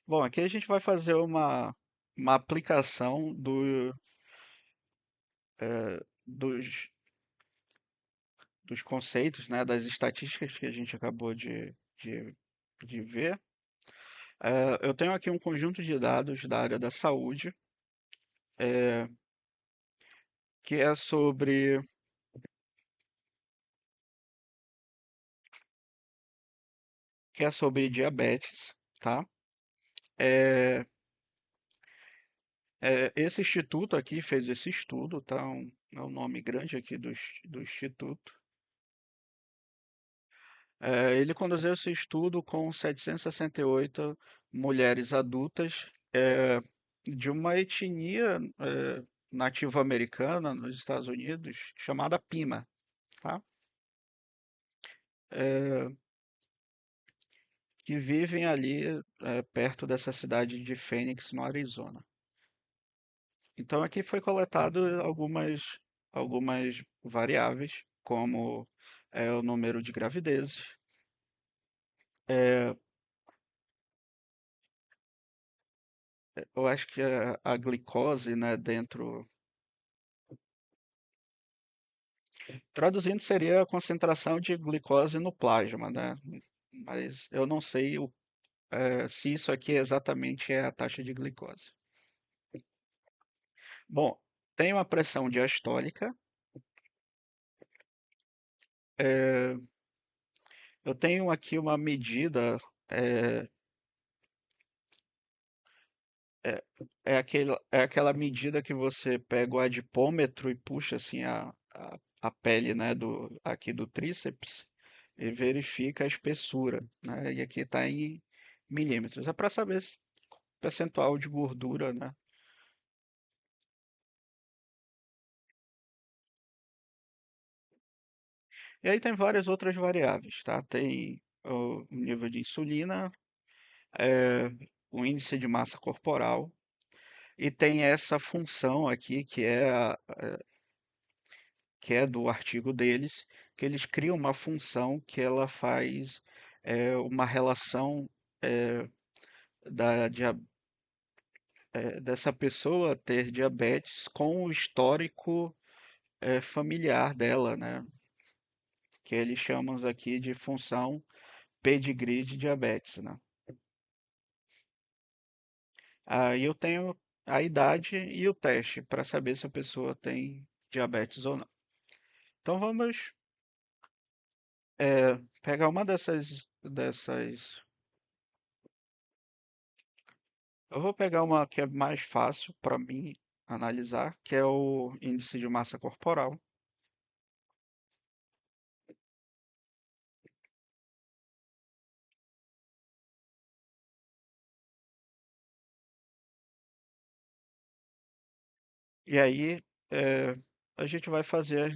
Bom, aqui a gente vai fazer uma aplicação dos, dos conceitos, né, das estatísticas que a gente acabou de ver. Eu tenho aqui um conjunto de dados da área da saúde, eh, que é sobre, que é sobre diabetes, tá? Eh, Esse instituto aqui fez esse estudo, tá? É um nome grande aqui do instituto. Ele conduziu esse estudo com 768 mulheres adultas de uma etnia nativa americana nos Estados Unidos chamada Pima, tá? Eh, que vivem ali perto dessa cidade de Phoenix, no Arizona. Então aqui foi coletado algumas variáveis, como o número de gravidezes, eh, eu acho que a glicose, né, dentro. Traduzindo, seria a concentração de glicose no plasma, né? Mas eu não sei se isso aqui exatamente é a taxa de glicose. Bom, tem uma pressão diastólica, eh, eu tenho aqui uma medida, eh, é, é aquela medida que você pega o adipômetro e puxa assim a pele, né, aqui do tríceps e verifica a espessura, né? E aqui está em milímetros. É para saber percentual de gordura, né? E aí tem várias outras variáveis, tá? Tem o nível de insulina, eh, o índice de massa corporal, e tem essa função aqui que é do artigo deles, que eles criam uma função que ela faz uma relação eh, da, dia- dessa pessoa ter diabetes com o histórico familiar dela, né? Que eles chamam aqui de função pedigree de diabetes, né? Aí eu tenho a idade e o teste para saber se a pessoa tem diabetes ou não. Então vamos pegar uma dessas. Eu vou pegar uma que é mais fácil para mim analisar, que é o índice de massa corporal. E aí a gente vai fazer as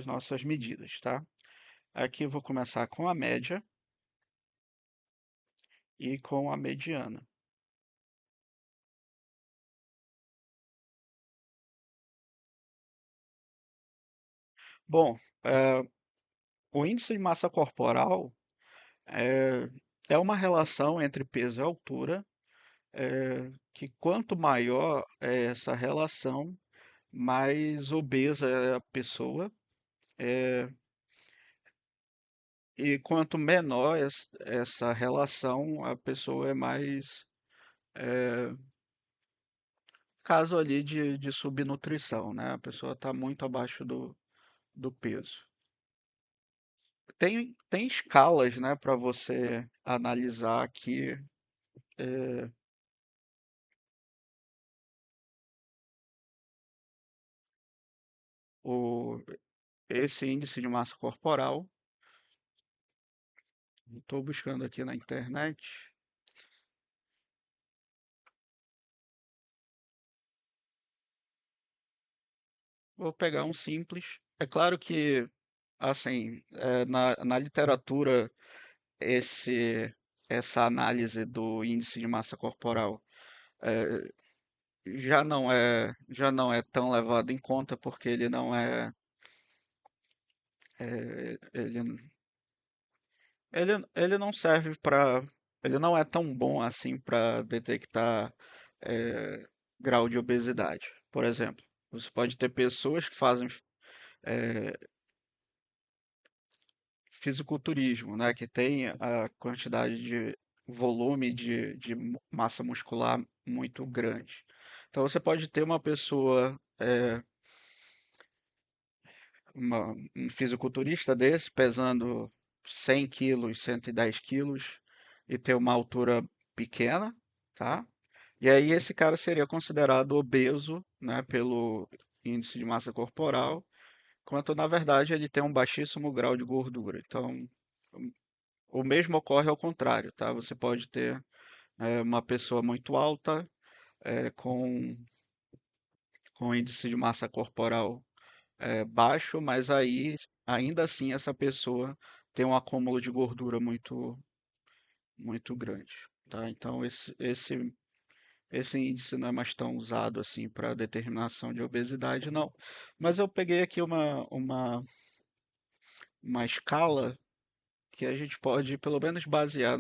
nossas medidas, tá? Aqui eu vou começar com a média e com a mediana. Bom, o índice de massa corporal é, é uma relação entre peso e altura, que quanto maior é essa relação, mais obesa é a pessoa, eh, e quanto menor essa relação, a pessoa é mais caso ali de subnutrição, né? A pessoa está muito abaixo do peso. Tem escalas, né, para você analisar aqui eh, o, esse índice de massa corporal. Estou buscando aqui na internet. Vou pegar um simples. É claro que, assim, na literatura, esse, essa análise do índice de massa corporal eh, já não é tão levado em conta porque ele não ele não serve para ele não é tão bom assim para detectar é, grau de obesidade. Por exemplo, você pode ter pessoas que fazem é, fisiculturismo, né, que tem a quantidade de volume de massa muscular muito grande. Então você pode ter uma pessoa, um fisiculturista desse, pesando 100 quilos, 110 quilos, e ter uma altura pequena, tá? E aí esse cara seria considerado obeso, né, pelo índice de massa corporal, quanto na verdade ele tem um baixíssimo grau de gordura. Então, o mesmo ocorre ao contrário, tá? Você pode ter uma pessoa muito alta, é, com, com índice de massa corporal baixo, mas aí ainda assim essa pessoa tem um acúmulo de gordura muito grande, tá? Então esse índice não é mais tão usado assim para determinação de obesidade, não. Mas eu peguei aqui uma escala que a gente pode pelo menos basear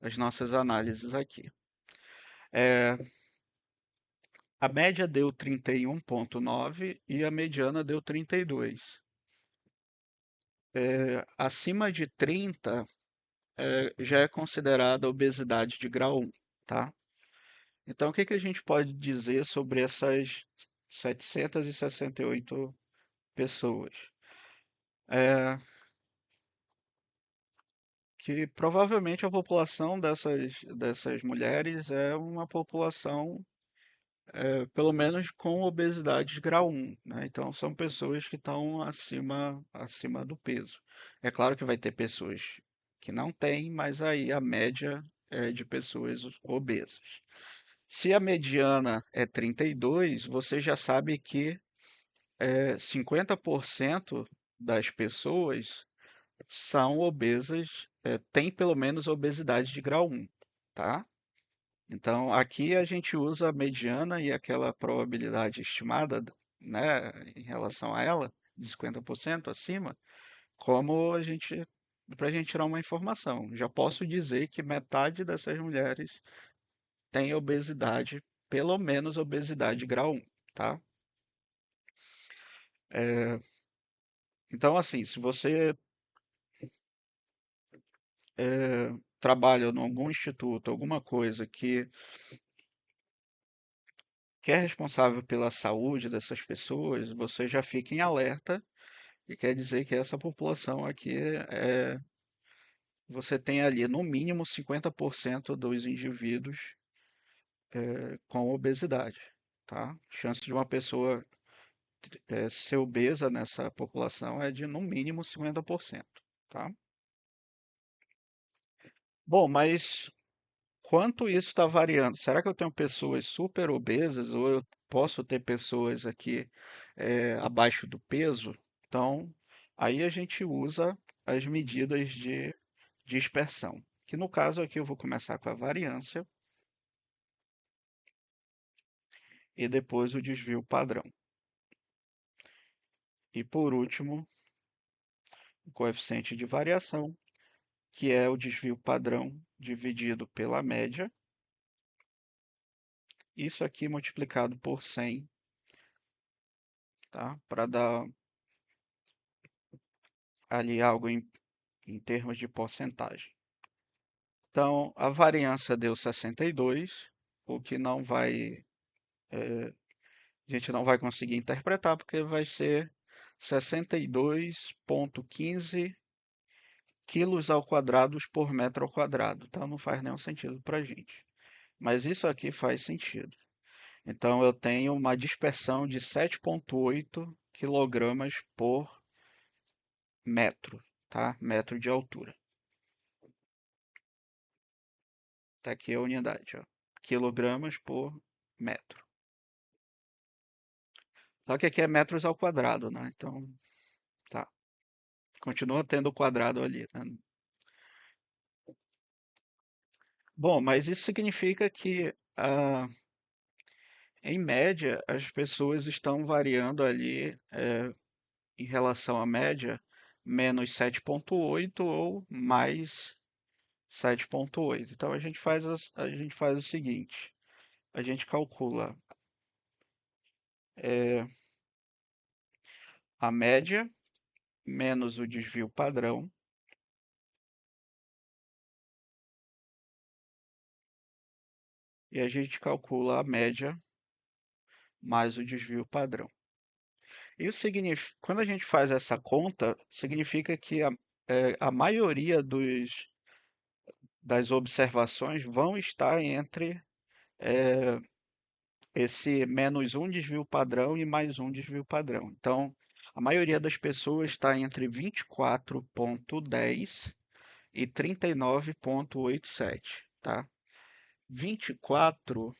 as nossas análises aqui. É, a média deu 31,9 e a mediana deu 32. Acima de 30 já é considerada obesidade de grau 1, tá? Então, o que que a gente pode dizer sobre essas 768 pessoas? É, que provavelmente a população dessas mulheres é uma população, pelo menos com obesidade de grau 1, né? Então, são pessoas que estão acima do peso. É claro que vai ter pessoas que não têm, mas aí a média é de pessoas obesas. Se a mediana é 32, você já sabe que 50% das pessoas são obesas, têm pelo menos obesidade de grau 1, tá? Então, aqui a gente usa a mediana e aquela probabilidade estimada, né, em relação a ela, de 50% acima, como para a gente tirar uma informação. Já posso dizer que metade dessas mulheres tem obesidade, pelo menos obesidade grau 1, tá? É, então, assim, se você trabalha em algum instituto, alguma coisa que é responsável pela saúde dessas pessoas, você já fica em alerta e quer dizer que essa população aqui você tem ali no mínimo 50% dos indivíduos com obesidade, tá? Chance de uma pessoa ser obesa nessa população é de no mínimo 50%, tá? Bom, mas quanto isso está variando? Será que eu tenho pessoas super obesas ou eu posso ter pessoas aqui abaixo do peso? Então, aí a gente usa as medidas de dispersão, que no caso aqui eu vou começar com a variância e depois o desvio padrão. E por último, o coeficiente de variação, que é o desvio padrão dividido pela média, isso aqui multiplicado por 100, tá? Para dar ali algo em termos de porcentagem. Então, a variância deu 62, o que não vai, a gente não vai conseguir interpretar, porque vai ser 62,15 quilos ao quadrado por metro ao quadrado. Então, não faz nenhum sentido para a gente. Mas isso aqui faz sentido. Então, eu tenho uma dispersão de 7,8 quilogramas por metro, tá? Metro de altura. Tá aqui a unidade, ó. Quilogramas por metro. Só que aqui é metros ao quadrado, né? Então, tá. Continua tendo o quadrado ali, né? Bom, mas isso significa que, em média, as pessoas estão variando ali, em relação à média, menos 7,8 ou mais 7,8. Então a gente faz o seguinte, a gente calcula é, a média menos o desvio padrão e a gente calcula a média mais o desvio padrão. Isso significa, quando a gente faz essa conta, significa que a maioria das observações vão estar entre é, esse menos um desvio padrão e mais um desvio padrão. Então, a maioria das pessoas está entre 24,10 e 39,87, tá? 24,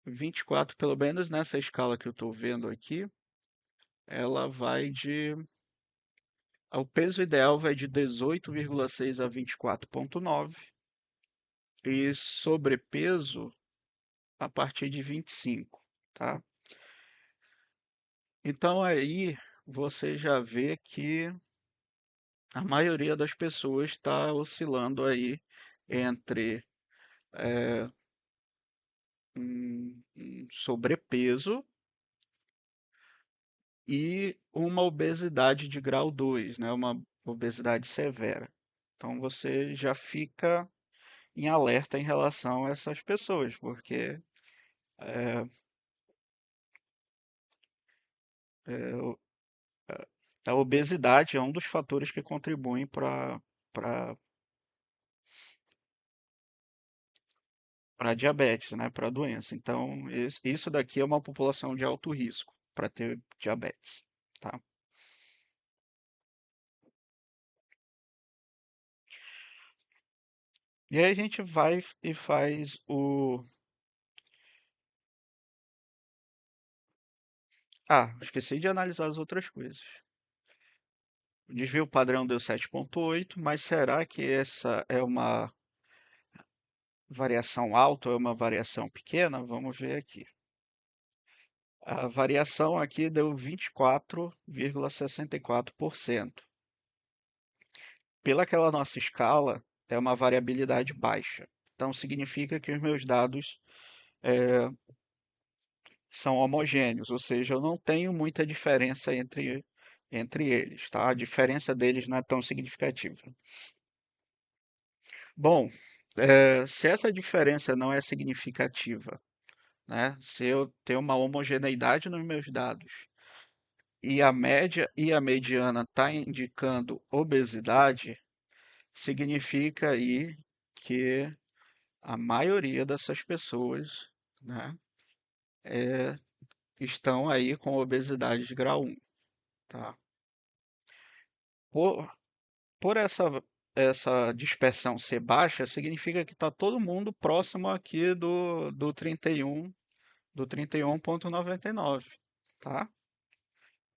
24, pelo menos nessa escala que eu estou vendo aqui, ela vai de. O peso ideal vai de 18,6 a 24,9 e sobrepeso a partir de 25, tá? Então aí você já vê que a maioria das pessoas está oscilando aí entre um sobrepeso e uma obesidade de grau 2, né? Uma obesidade severa. Então você já fica em alerta em relação a essas pessoas, porque é, é, o- a obesidade é um dos fatores que contribuem para para diabetes, né? Para a doença. Então, isso daqui é uma população de alto risco para ter diabetes, tá? E aí a gente vai e faz o. Ah, esqueci de analisar as outras coisas. O desvio padrão deu 7,8, mas será que essa é uma variação alta ou é uma variação pequena? Vamos ver aqui. A variação aqui deu 24,64%. Pelaquela nossa escala, é uma variabilidade baixa. Então, significa que os meus dados são homogêneos, ou seja, eu não tenho muita diferença entre eles, tá? A diferença deles não é tão significativa. Bom, se essa diferença não é significativa, né? Se eu tenho uma homogeneidade nos meus dados e a média e a mediana está indicando obesidade, significa aí que a maioria dessas pessoas, né, estão aí com obesidade de grau 1, tá? Por, por essa dispersão ser baixa, significa que está todo mundo próximo aqui do 31, do 31,99, tá?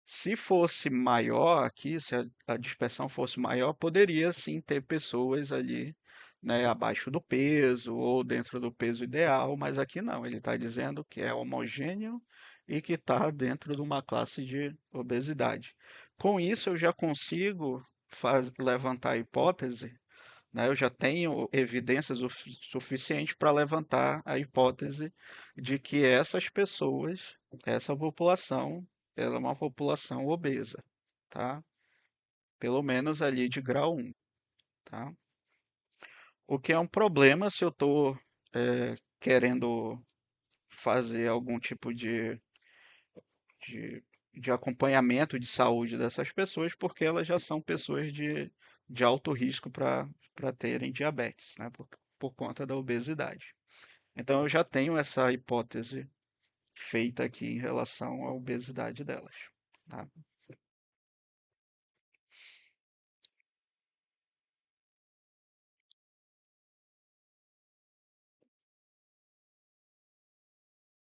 Se fosse maior aqui, se a dispersão fosse maior, poderia sim ter pessoas ali, né, abaixo do peso ou dentro do peso ideal, mas aqui não. Ele está dizendo que é homogêneo e que está dentro de uma classe de obesidade. Com isso, eu já consigo levantar a hipótese, né, eu já tenho evidências o suficiente para levantar a hipótese de que essas pessoas, essa população, ela é uma população obesa, tá? Pelo menos ali de grau 1, tá? O que é um problema se eu estou querendo fazer algum tipo de, de acompanhamento de saúde dessas pessoas, porque elas já são pessoas de alto risco para terem diabetes, né? Por conta da obesidade. Então eu já tenho essa hipótese feita aqui em relação à obesidade delas, tá?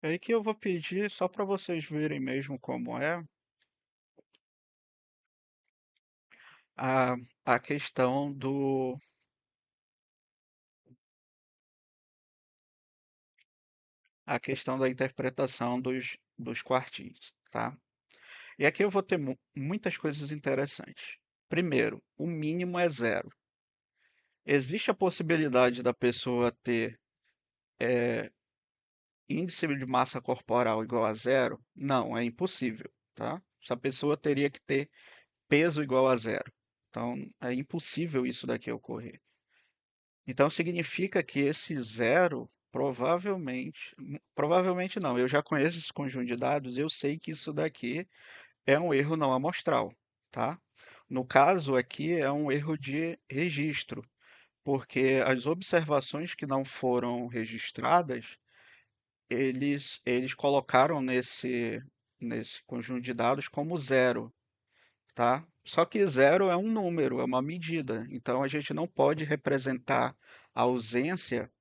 É aí que eu vou pedir, só para vocês verem mesmo como é, a, a questão a questão da interpretação dos quartis, tá? E aqui eu vou ter muitas coisas interessantes. Primeiro, o mínimo é zero. Existe a possibilidade da pessoa ter índice de massa corporal igual a zero? Não, é impossível, tá? Essa pessoa teria que ter peso igual a zero. Então, é impossível isso daqui ocorrer. Então, significa que esse zero provavelmente não, eu já conheço esse conjunto de dados, eu sei que isso daqui é um erro não amostral, tá? No caso aqui, é um erro de registro, porque as observações que não foram registradas, eles colocaram nesse conjunto de dados como zero, tá? Só que zero é um número, é uma medida. Então a gente não pode representar a ausência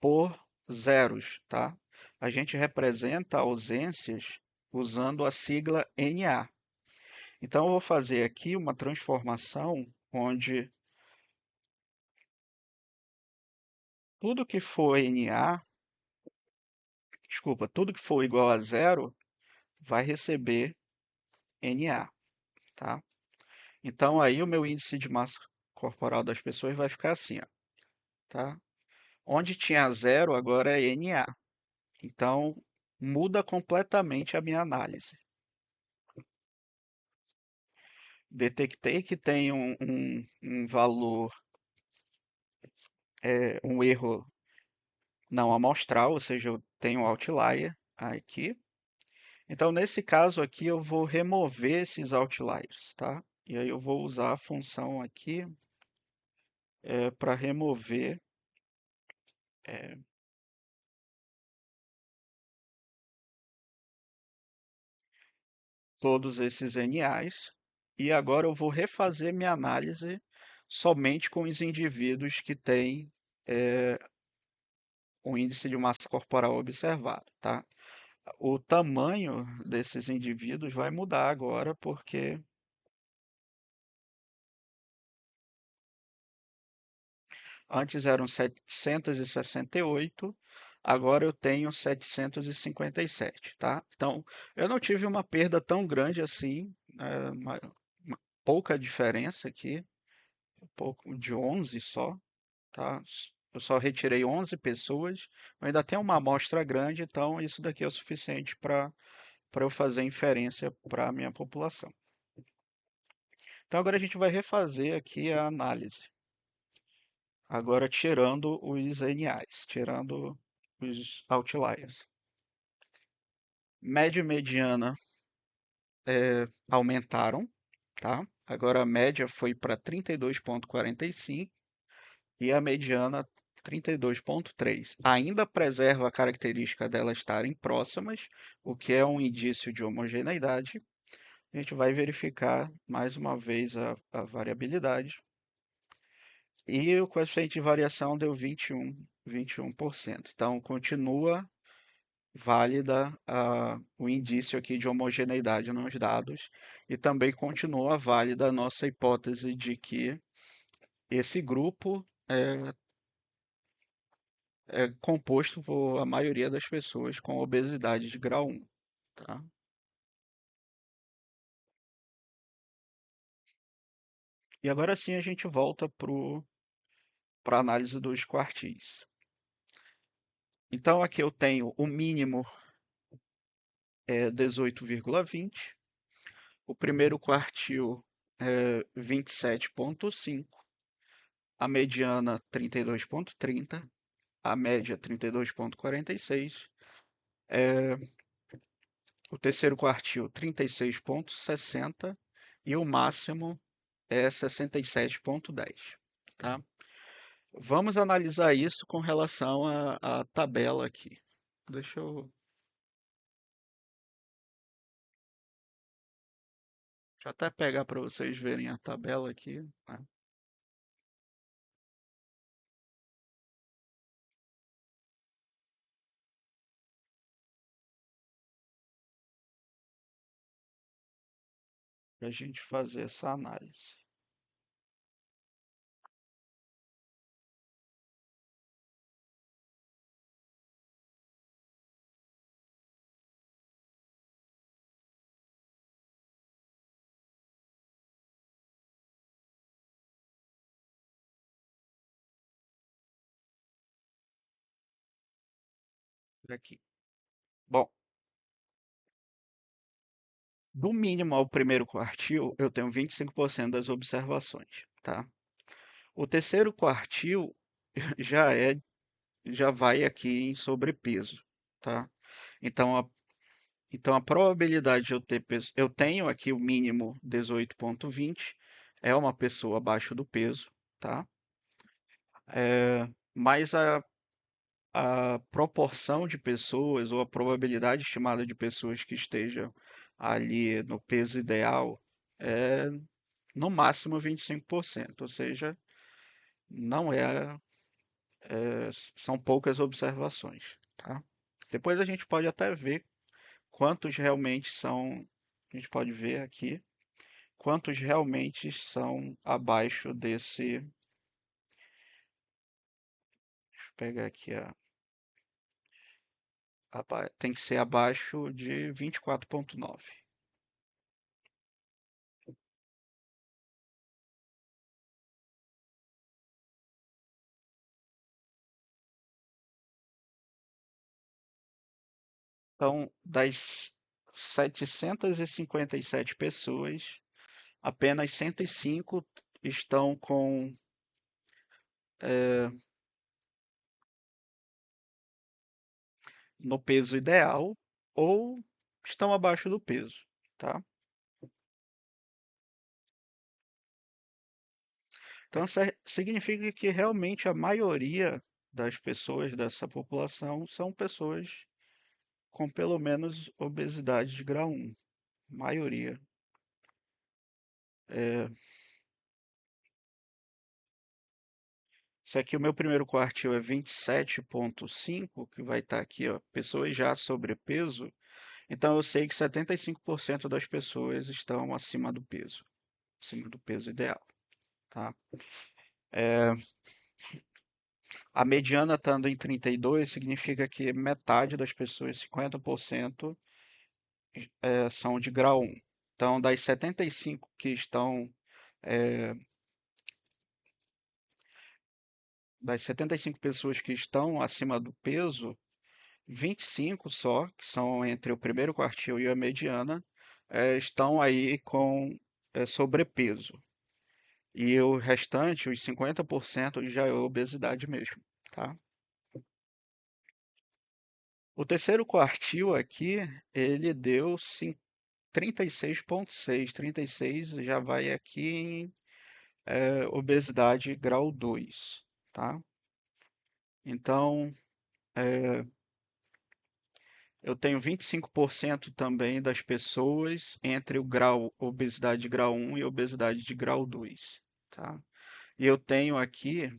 por zeros, tá? A gente representa ausências usando a sigla NA. Então eu vou fazer aqui uma transformação onde tudo que for NA, desculpa, tudo que for igual a zero vai receber NA, tá? Então aí o meu índice de massa corporal das pessoas vai ficar assim, ó, tá? Onde tinha zero, agora é NA. Então muda completamente a minha análise. Detectei que tem um valor, um erro não amostral, ou seja, eu tenho um outlier aqui. Então, nesse caso aqui, eu vou remover esses outliers, tá? E aí eu vou usar a função aqui para remover é, todos esses NAs. E agora eu vou refazer minha análise somente com os indivíduos que têm o índice de massa corporal observado, tá? O tamanho desses indivíduos vai mudar agora, porque antes eram 768, agora eu tenho 757, tá? Então, eu não tive uma perda tão grande assim, uma pouca diferença aqui, um pouco de 11 só, tá? Eu só retirei 11 pessoas, eu ainda tenho uma amostra grande, então isso daqui é o suficiente para eu fazer inferência para a minha população. Então agora a gente vai refazer aqui a análise. Agora tirando os NAs, tirando os outliers. Média e mediana aumentaram, tá? Agora a média foi para 32,45 e a mediana 32,3. Ainda preserva a característica delas estarem próximas, o que é um indício de homogeneidade. A gente vai verificar mais uma vez a variabilidade. E o coeficiente de variação deu 21%. Então, continua válida o indício aqui de homogeneidade nos dados e também continua válida a nossa hipótese de que esse grupo é composto por a maioria das pessoas com obesidade de grau 1, tá? E agora sim a gente volta para a análise dos quartis. Então aqui eu tenho o mínimo 18,20, o primeiro quartil 27,5, a mediana 32,30, a média 32,46, o terceiro quartil 36,60 e o máximo é 67,10, tá? Vamos analisar isso com relação à tabela aqui. Deixa eu até pegar para vocês verem a tabela aqui, né? Para a gente fazer essa análise. por aqui. Bom, do mínimo ao primeiro quartil, eu tenho 25% das observações, tá? O terceiro quartil já é, já vai aqui em sobrepeso, tá? Então então a probabilidade de eu ter peso, eu tenho aqui o mínimo 18,20, é uma pessoa abaixo do peso, tá? Mas a proporção de pessoas ou a probabilidade estimada de pessoas que estejam ali no peso ideal é no máximo 25%, ou seja, não é, são poucas observações, tá? Depois a gente pode até ver quantos realmente são, a gente pode ver aqui, quantos realmente são abaixo desse, deixa eu pegar aqui tem que ser abaixo de 24,9. Então, das 757 pessoas, apenas 105 estão com eh, no peso ideal ou estão abaixo do peso, tá? Então, significa que realmente a maioria das pessoas dessa população são pessoas com pelo menos obesidade de grau 1, maioria. É, se aqui o meu primeiro quartil é 27,5, que vai estar aqui, ó, pessoas já sobrepeso, então eu sei que 75% das pessoas estão acima do peso ideal, tá? É, a mediana estando em 32 significa que metade das pessoas, 50%, são de grau 1. Então, das 75 que estão, é, das 75 pessoas que estão acima do peso, 25 só, que são entre o primeiro quartil e a mediana, estão aí com sobrepeso. E o restante, os 50%, já é obesidade mesmo, tá? O terceiro quartil aqui, ele deu 36,6. 36 já vai aqui em obesidade grau 2, tá? Então, é, eu tenho 25% também das pessoas entre o grau obesidade de grau 1 e obesidade de grau 2, tá? E eu tenho aqui,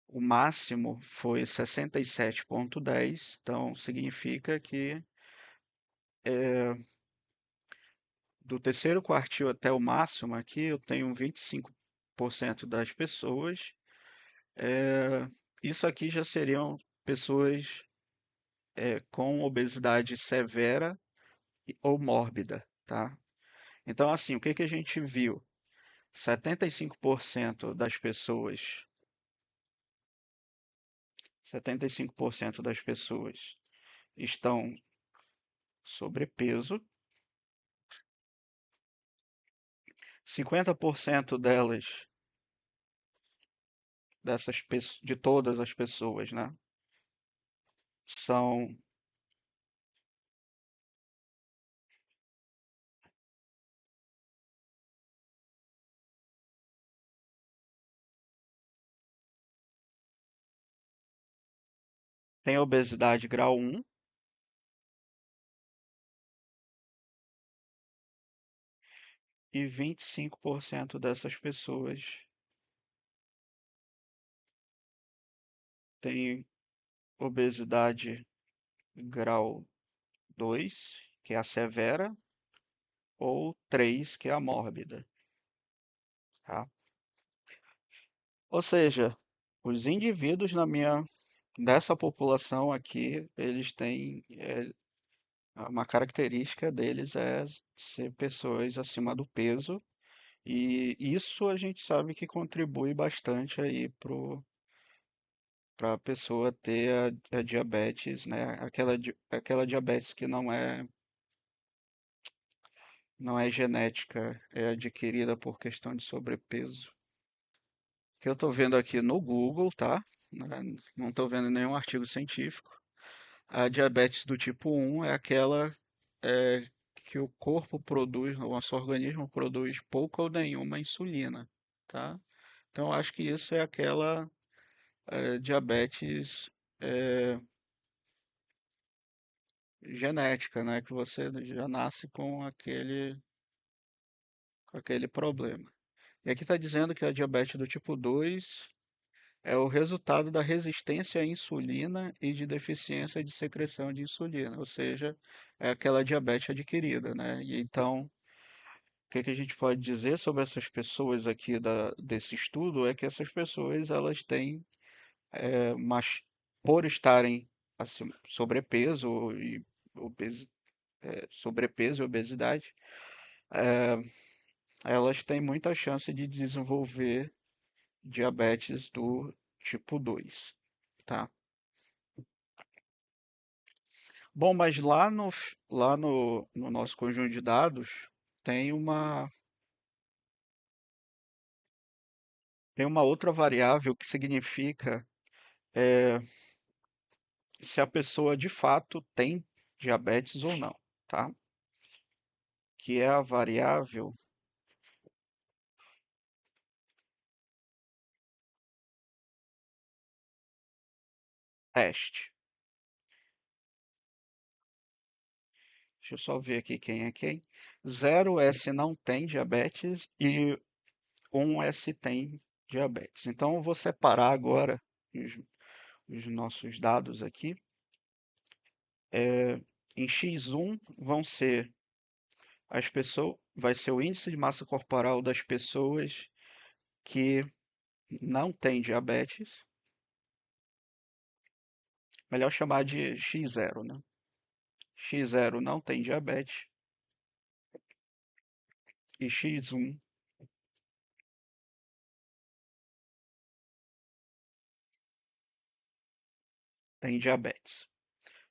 o máximo foi 67,10, então significa que do terceiro quartil até o máximo aqui, eu tenho 25% das pessoas. É, isso aqui já seriam pessoas com obesidade severa ou mórbida, tá? Então, assim, o que que a gente viu? 75% das pessoas, 75% das pessoas estão sobrepeso, 50% delas, de todas as pessoas, né, são têm obesidade grau 1 e 25% dessas pessoas têm obesidade grau 2, que é a severa, ou 3, que é a mórbida, tá? Ou seja, os indivíduos dessa população aqui, eles têm, uma característica deles é ser pessoas acima do peso, e isso a gente sabe que contribui bastante aí para a pessoa ter a diabetes, né? Aquela diabetes que não é genética, é adquirida por questão de sobrepeso. Que eu estou vendo aqui no Google, tá? Não estou vendo nenhum artigo científico. A diabetes do tipo 1 é aquela é, que o corpo produz, o nosso organismo produz pouca ou nenhuma insulina, tá? Então, eu acho que isso é aquela diabetes é, genética, né? Que você já nasce com aquele problema. E aqui está dizendo que a diabetes do tipo 2 é o resultado da resistência à insulina e de deficiência de secreção de insulina, ou seja, é aquela diabetes adquirida, né? E então, o que que a gente pode dizer sobre essas pessoas aqui desse estudo é que essas pessoas elas têm, mas por estarem assim, obesi- sobrepeso e obesidade, eh, elas têm muita chance de desenvolver diabetes do tipo 2, tá? Bom, mas no nosso conjunto de dados tem tem uma outra variável que significa eh, se a pessoa de fato tem diabetes ou não, tá? Que é a variável teste. Deixa eu só ver aqui quem é quem. 0S não tem diabetes e 1S tem diabetes. Então eu vou separar agora os, os nossos dados aqui. Em X1 vão ser as pessoas, vai ser o índice de massa corporal das pessoas que não têm diabetes. Melhor chamar de X0, né? X0 não tem diabetes e X1 tem diabetes.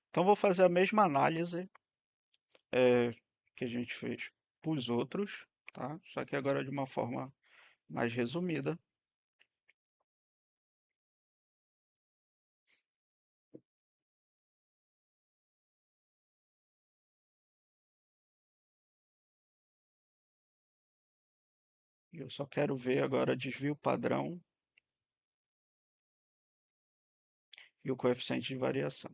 Então vou fazer a mesma análise que a gente fez para os outros, tá? Só que agora de uma forma mais resumida. Eu só quero ver agora desvio padrão e o coeficiente de variação.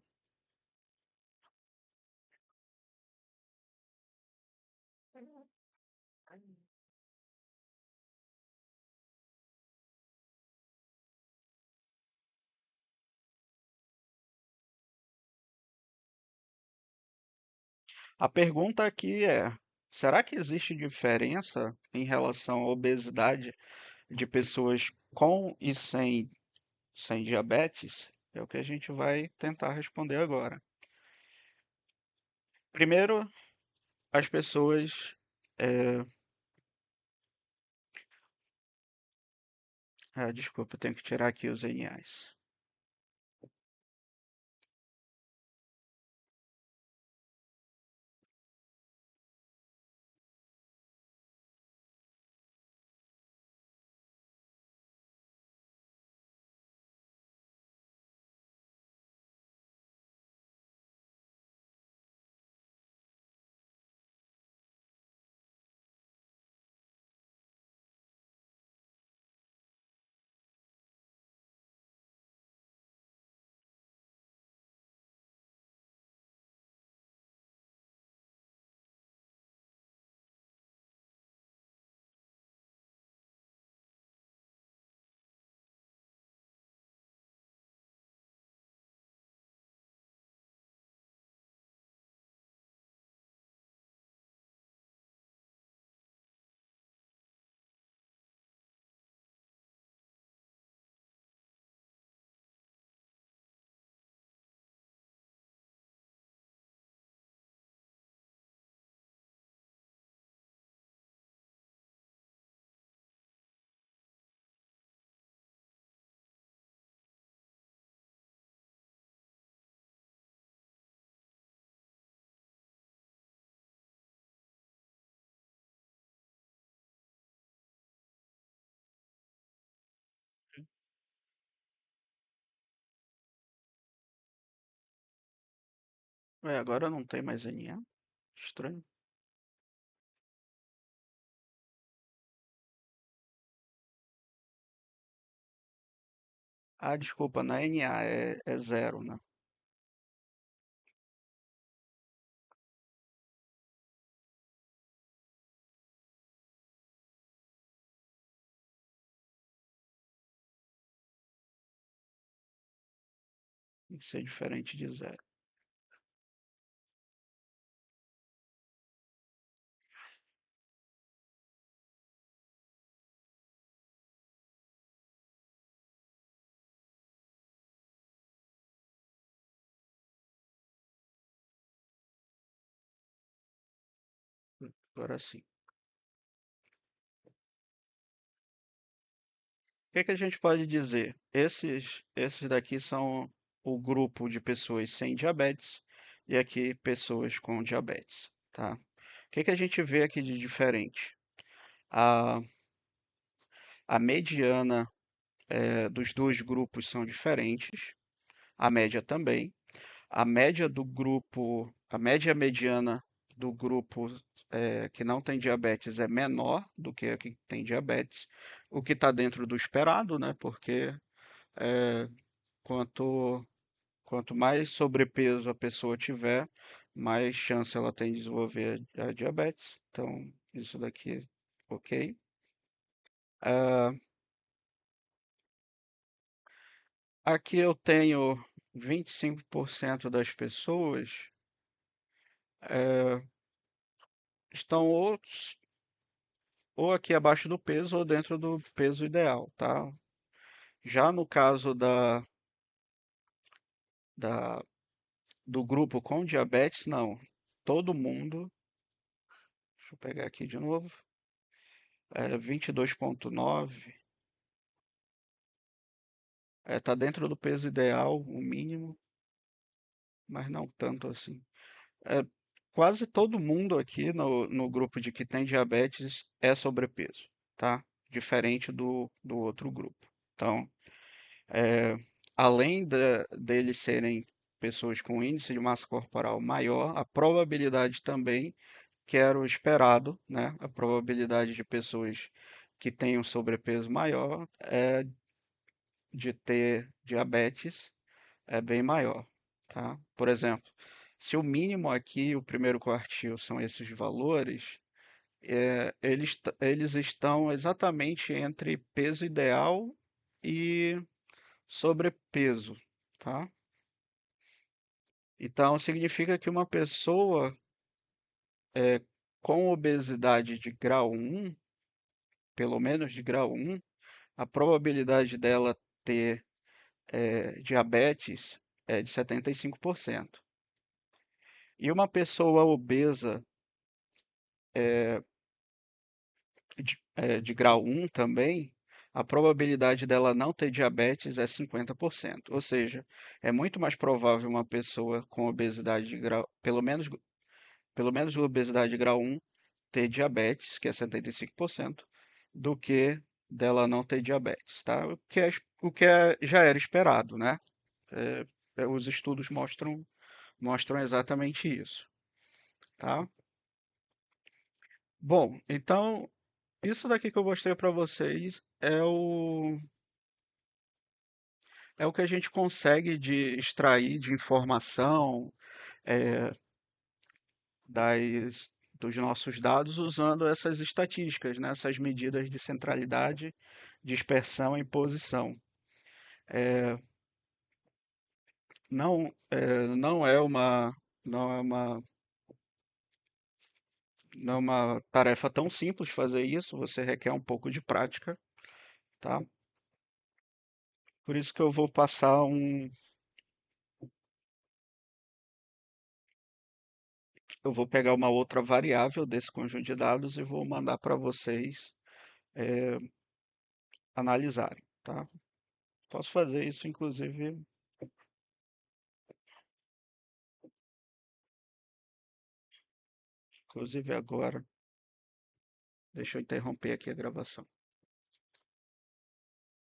A pergunta aqui é: será que existe diferença em relação à obesidade de pessoas com e sem diabetes? É o que a gente vai tentar responder agora. Primeiro, as pessoas. é, Desculpa, eu tenho que tirar aqui os NAs. Ué, agora não tem mais NA? Estranho. Ah, desculpa, na NA é zero, né? Tem que ser diferente de zero. Agora sim. O que que a gente pode dizer? Esses daqui são o grupo de pessoas sem diabetes e aqui pessoas com diabetes, tá? O que que a gente vê aqui de diferente? A, a mediana dos dois grupos são diferentes, a média também. A média do grupo, a média mediana do grupo que não tem diabetes é menor do que a que tem diabetes, o que está dentro do esperado, né? Porque é, quanto, quanto mais sobrepeso a pessoa tiver, mais chance ela tem de desenvolver a diabetes. Então, isso daqui, ok. Ah, aqui eu tenho 25% das pessoas eh, estão ou aqui abaixo do peso ou dentro do peso ideal, tá? Já no caso da, do grupo com diabetes, não. Todo mundo, deixa eu pegar aqui de novo, 22,9, tá dentro do peso ideal, o mínimo, mas não tanto assim. É, quase todo mundo aqui no grupo de que tem diabetes é sobrepeso, tá? Diferente do outro grupo. Então, É, além deles serem pessoas com índice de massa corporal maior, a probabilidade também, que era o esperado, né? A probabilidade de pessoas que tenham sobrepeso maior de ter diabetes é bem maior, tá? Por exemplo, se o mínimo aqui, o primeiro quartil, são esses valores, eles estão exatamente entre peso ideal e sobrepeso, tá? Então, significa que uma pessoa é, com obesidade de grau um, pelo menos de grau um, a probabilidade dela ter diabetes é de 75%. E uma pessoa obesa de grau um também, a probabilidade dela não ter diabetes é 50%. Ou seja, é muito mais provável uma pessoa com obesidade de grau, pelo menos obesidade de grau um ter diabetes, que é 75%, do que dela não ter diabetes, tá? Já era esperado, né? Os estudos mostram exatamente isso, tá? Bom, então isso daqui que eu mostrei para vocês é o que a gente consegue de extrair de informação é, dos nossos dados usando essas estatísticas, né? Essas medidas de centralidade, dispersão e posição. É, não é não é uma, não é uma tarefa tão simples fazer isso, você requer um pouco de prática, tá? Por isso que eu vou pegar uma outra variável desse conjunto de dados e vou mandar para vocês é, analisarem, tá? Posso fazer isso, inclusive agora. Deixa eu interromper aqui a gravação.